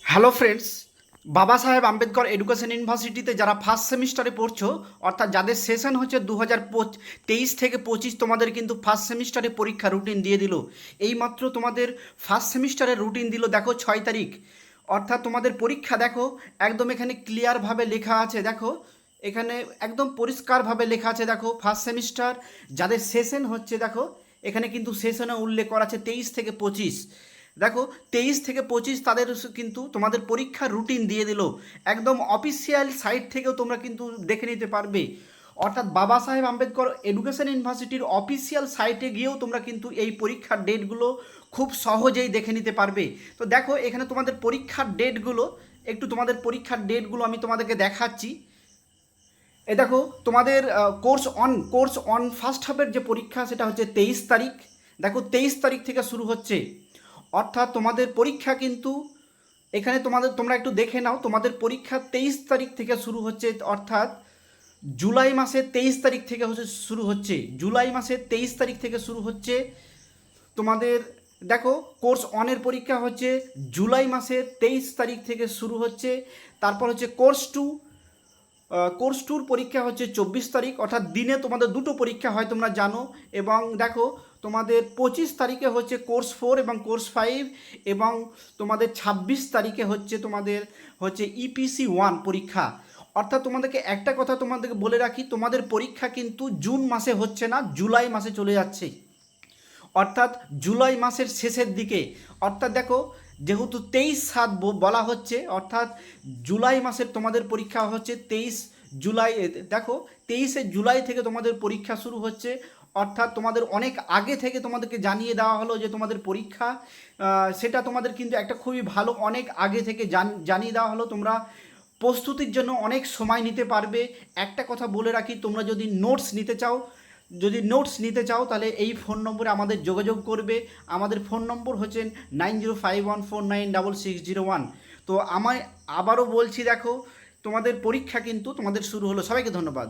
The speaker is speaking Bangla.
হ্যালো ফ্রেন্ডস, বাবা সাহেব আম্বেদকর এডুকেশন ইউনিভার্সিটিতে যারা ফার্স্ট সেমিস্টারে পড়ছো, অর্থাৎ যাদের সেশন হচ্ছে 2023 থেকে 25, তোমাদের কিন্তু ফার্স্ট সেমিস্টারে পরীক্ষা রুটিন দিয়ে দিল। এইমাত্র তোমাদের ফার্স্ট সেমিস্টারের রুটিন দিল, দেখো 6 তারিখ। অর্থাৎ তোমাদের পরীক্ষা দেখো একদম এখানে ক্লিয়ারভাবে লেখা আছে, দেখো এখানে একদম পরিষ্কারভাবে লেখা আছে। দেখো ফার্স্ট সেমিস্টার যাদের সেশন হচ্ছে, দেখো এখানে কিন্তু সেশনে উল্লেখ করা আছে 23 থেকে 25। দেখো 23 থেকে 25 তাদের কিন্তু তোমাদের পরীক্ষার রুটিন দিয়ে দিল, একদম অফিসিয়াল সাইট থেকেও তোমরা কিন্তু দেখে নিতে পারবে। অর্থাৎ বাবা সাহেব আম্বেদকর এডুকেশন ইউনিভার্সিটির অফিসিয়াল সাইটে গিয়েও তোমরা কিন্তু এই পরীক্ষার ডেটগুলো খুব সহজেই দেখে নিতে পারবে। তো দেখো এখানে তোমাদের পরীক্ষার ডেটগুলো, একটু তোমাদের পরীক্ষার ডেটগুলো আমি তোমাদেরকে দেখাচ্ছি। এ দেখো তোমাদের কোর্স অন ফার্স্ট হাফের যে পরীক্ষা সেটা হচ্ছে 23 তারিখ। দেখো 23 তারিখ থেকে শুরু হচ্ছে। অর্থাৎ তোমাদের পরীক্ষা কিন্তু এখানে তোমরা একটু দেখে নাও, তোমাদের পরীক্ষা 23 তারিখ থেকে শুরু হচ্ছে। অর্থাৎ জুলাই মাসের 23 তারিখ থেকে শুরু হচ্ছে। জুলাই মাসের 23 তারিখ থেকে শুরু হচ্ছে তোমাদের। দেখো কোর্স অনের পরীক্ষা হচ্ছে জুলাই মাসের 23 তারিখ থেকে শুরু হচ্ছে। তারপর হচ্ছে কোর্স টুর পরীক্ষা হচ্ছে 24 তারিখ। অর্থাৎ দিনে তোমাদের দুটো পরীক্ষা হয় তোমরা জানো। এবং দেখো তোমাদের 25 তারিখে হচ্ছে কোর্স 4 এবং কোর্স 5। এবং তোমাদের 26 তারিখে হচ্ছে তোমাদের ইপিসি 1 পরীক্ষা। অর্থাৎ তোমাদেরকে একটা কথা তোমাদেরকে বলে রাখি, তোমাদের পরীক্ষা কিন্তু জুন মাসে হচ্ছে না, জুলাই মাসে চলে যাচ্ছে। অর্থাৎ জুলাই মাসের শেষের দিকে। অর্থাৎ দেখো যেহেতু 23/7 বলা হচ্ছে, অর্থাৎ জুলাই মাসের তোমাদের পরীক্ষা হচ্ছে 23 জুলাই। দেখো 23শে জুলাই থেকে তোমাদের পরীক্ষা শুরু হচ্ছে। অর্থাৎ তোমাদের অনেক আগে থেকে তোমাদেরকে জানিয়ে দেওয়া হলো যে তোমাদের পরীক্ষা, সেটা তোমাদের কিন্তু একটা খুবই ভালো, অনেক আগে থেকে জানিয়ে দেওয়া হলো। তোমরা প্রস্তুতির জন্য অনেক সময় নিতে পারবে। একটা কথা বলে রাখি, তোমরা যদি নোটস নিতে চাও তাহলে এই ফোন নম্বরে আমাদের যোগাযোগ করবে। আমাদের ফোন নম্বর হচ্ছে 9051496601। তো আমায় আবারও বলছি, দেখো তোমাদের পরীক্ষা কিন্তু তোমাদের শুরু হলো। সবাইকে ধন্যবাদ।